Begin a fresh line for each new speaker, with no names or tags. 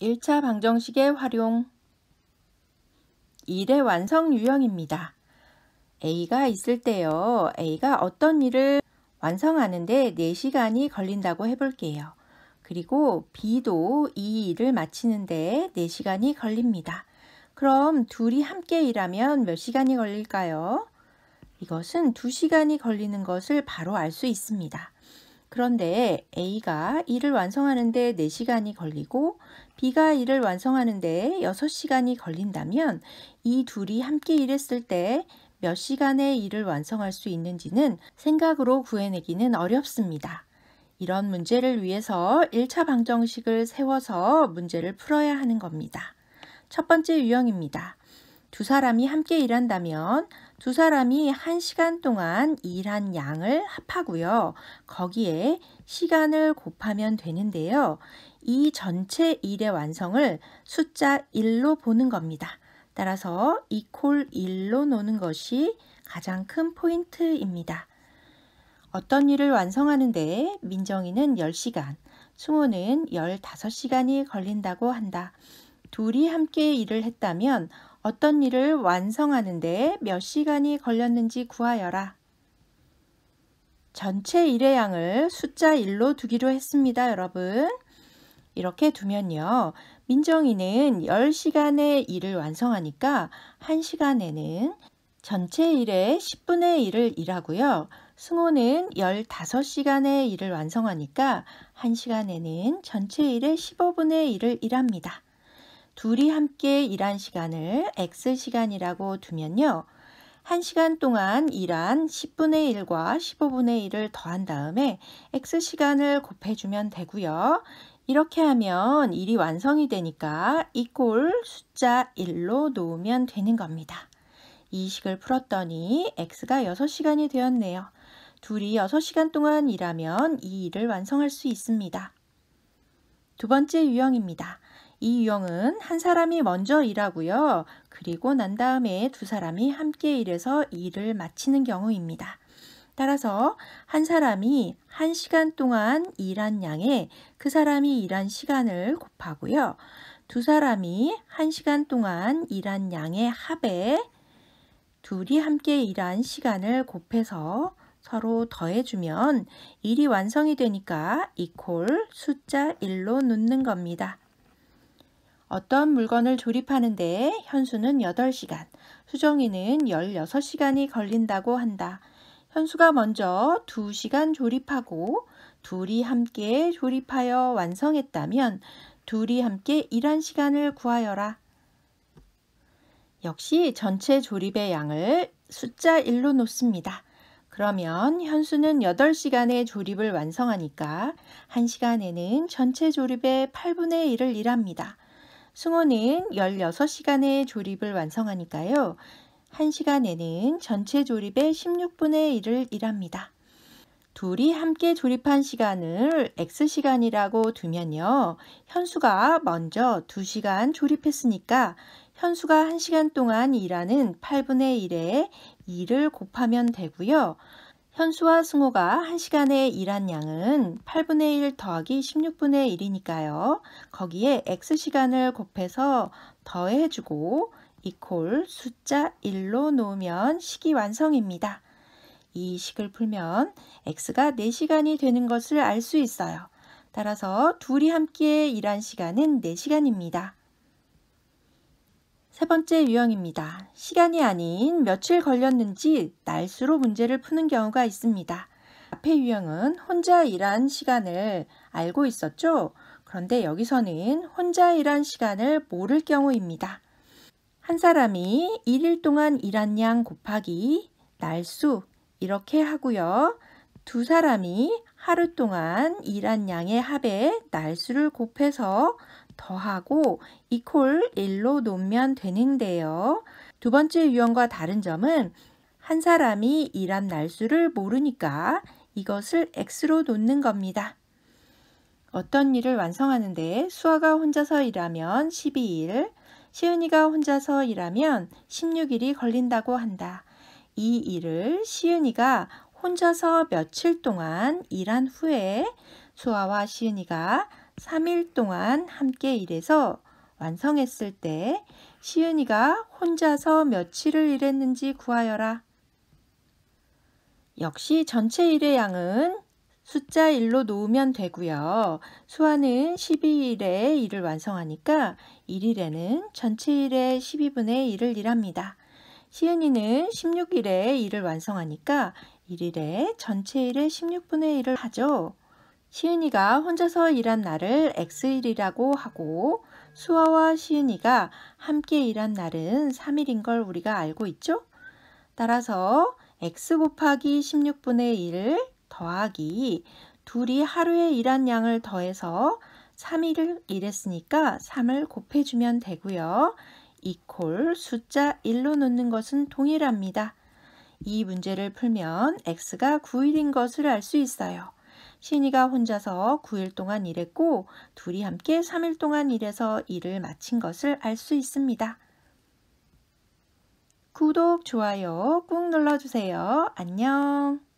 1차 방정식의 활용. 일의 완성 유형입니다. A가 있을 때요. A가 어떤 일을 완성하는데 4시간이 걸린다고 해볼게요. 그리고 B도 이 일을 마치는데 4시간이 걸립니다. 그럼 둘이 함께 일하면 몇 시간이 걸릴까요? 이것은 2시간이 걸리는 것을 바로 알 수 있습니다. 그런데 A가 일을 완성하는데 4시간이 걸리고 B가 일을 완성하는데 6시간이 걸린다면 이 둘이 함께 일했을 때 몇 시간의 일을 완성할 수 있는지는 생각으로 구해내기는 어렵습니다. 이런 문제를 위해서 1차 방정식을 세워서 문제를 풀어야 하는 겁니다. 첫 번째 유형입니다. 두 사람이 함께 일한다면 두 사람이 1시간 동안 일한 양을 합하고요. 거기에 시간을 곱하면 되는데요. 이 전체 일의 완성을 숫자 1로 보는 겁니다. 따라서 equal 1로 놓는 것이 가장 큰 포인트입니다. 어떤 일을 완성하는데 민정이는 10시간, 승호는 15시간이 걸린다고 한다. 둘이 함께 일을 했다면 어떤 일을 완성하는데 몇 시간이 걸렸는지 구하여라. 전체 일의 양을 숫자 1로 두기로 했습니다, 여러분. 이렇게 두면요. 민정이는 10시간의 일을 완성하니까 1시간에는 전체 일의 10분의 1을 일하고요. 승호는 15시간의 일을 완성하니까 1시간에는 전체 일의 15분의 1을 일합니다. 둘이 함께 일한 시간을 X시간이라고 두면요. 1시간 동안 일한 10분의 1과 15분의 1을 더한 다음에 X시간을 곱해주면 되고요. 이렇게 하면 일이 완성이 되니까 equal 숫자 1로 놓으면 되는 겁니다. 이 식을 풀었더니 X가 6시간이 되었네요. 둘이 6시간 동안 일하면 이 일을 완성할 수 있습니다. 두 번째 유형입니다. 이 유형은 한 사람이 먼저 일하고요. 그리고 난 다음에 두 사람이 함께 일해서 일을 마치는 경우입니다. 따라서 한 사람이 1시간 동안 일한 양에 그 사람이 일한 시간을 곱하고요. 두 사람이 1시간 동안 일한 양의 합에 둘이 함께 일한 시간을 곱해서 서로 더해주면 일이 완성이 되니까 equal 숫자 1로 놓는 겁니다. 어떤 물건을 조립하는데 현수는 8시간, 수정이는 16시간이 걸린다고 한다. 현수가 먼저 2시간 조립하고 둘이 함께 조립하여 완성했다면 둘이 함께 일한 시간을 구하여라. 역시 전체 조립의 양을 숫자 1로 놓습니다. 그러면 현수는 8시간의 조립을 완성하니까 1시간에는 전체 조립의 8분의 1을 일합니다. 승호는 16시간의 조립을 완성하니까요. 1시간에는 전체 조립의 16분의 1을 일합니다. 둘이 함께 조립한 시간을 X시간이라고 두면요. 현수가 먼저 2시간 조립했으니까 현수가 1시간 동안 일하는 8분의 1에 2를 곱하면 되고요. 현수와 승호가 1시간에 일한 양은 8분의 1 더하기 16분의 1이니까요. 거기에 X시간을 곱해서 더해주고 equal 숫자 1로 놓으면 식이 완성입니다. 이 식을 풀면 X가 4시간이 되는 것을 알 수 있어요. 따라서 둘이 함께 일한 시간은 4시간입니다. 세 번째 유형입니다. 시간이 아닌 며칠 걸렸는지 날수로 문제를 푸는 경우가 있습니다. 앞의 유형은 혼자 일한 시간을 알고 있었죠? 그런데 여기서는 혼자 일한 시간을 모를 경우입니다. 한 사람이 1일 동안 일한 양 곱하기 날수 이렇게 하고요. 두 사람이 하루 동안 일한 양의 합에 날수를 곱해서 더하고 equal 1로 놓으면 되는데요. 두 번째 유형과 다른 점은 한 사람이 일한 날수를 모르니까 이것을 X로 놓는 겁니다. 어떤 일을 완성하는데 수아가 혼자서 일하면 12일, 시은이가 혼자서 일하면 16일이 걸린다고 한다. 이 일을 시은이가 혼자서 며칠 동안 일한 후에 수아와 시은이가 3일 동안 함께 일해서 완성했을 때 시은이가 혼자서 며칠을 일했는지 구하여라. 역시 전체 일의 양은 숫자 1로 놓으면 되고요. 수아는 12일에 일을 완성하니까 1일에는 전체 일의 12분의 1을 일합니다. 시은이는 16일에 일을 완성하니까 1일에 전체 일의 16분의 1을 하죠. 시은이가 혼자서 일한 날을 X일이라고 하고 수아와 시은이가 함께 일한 날은 3일인 걸 우리가 알고 있죠? 따라서 X 곱하기 16분의 1을 더하기 둘이 하루에 일한 양을 더해서 3일을 일했으니까 3을 곱해주면 되고요. 이퀄 숫자 1로 놓는 것은 동일합니다. 이 문제를 풀면 X가 9일인 것을 알 수 있어요. 시은이가 혼자서 9일 동안 일했고 둘이 함께 3일 동안 일해서 일을 마친 것을 알 수 있습니다. 구독, 좋아요 꾹 눌러주세요. 안녕.